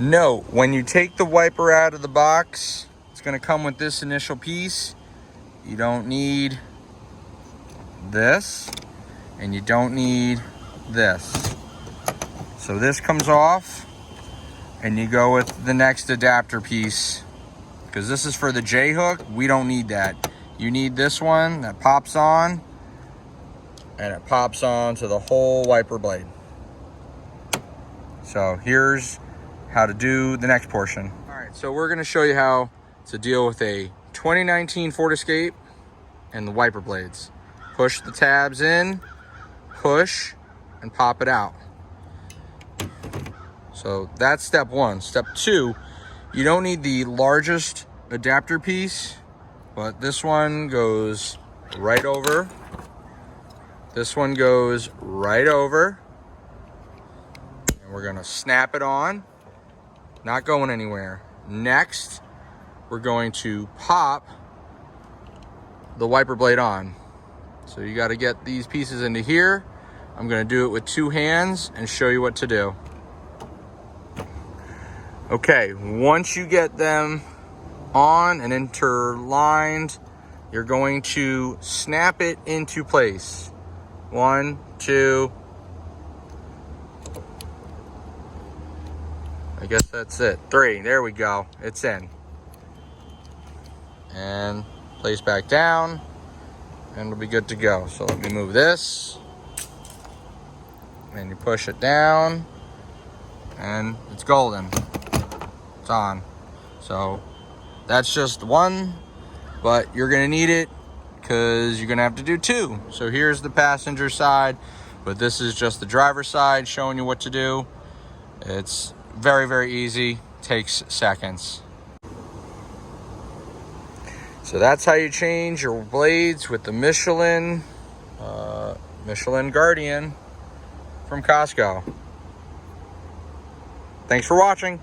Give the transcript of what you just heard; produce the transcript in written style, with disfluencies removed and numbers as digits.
Note, when you take the wiper out of the box, it's going to come with this initial piece. You don't need this, and you don't need this. So this comes off, and you go with the next adapter piece, because this is for the J-hook. We don't need that. You need this one that pops on, and it pops on to the whole wiper blade. So here's how to do the next portion. All right, so we're gonna show you how to deal with a 2019 Ford Escape and the wiper blades. Push the tabs in, push, and pop it out. So that's step one. Step two, you don't need the largest adapter piece, but this one goes right over. This one goes right over. And we're gonna snap it on. Not going anywhere. Next, we're going to pop the wiper blade on. So you got to get these pieces into here. I'm going to do it with two hands and show you what to do. Okay, once you get them on and interlined, you're going to snap it into place. 1, 2. I guess that's it. 3, there we go. It's in. And place back down, and it'll be good to go. So let me move this. And you push it down, and it's golden. It's on. So that's just one, but you're gonna need it because you're gonna have to do two. So here's the passenger side, but this is just the driver's side showing you what to do. It's very, very easy, takes seconds. So that's how you change your blades with the Michelin Guardian from Costco. Thanks for watching.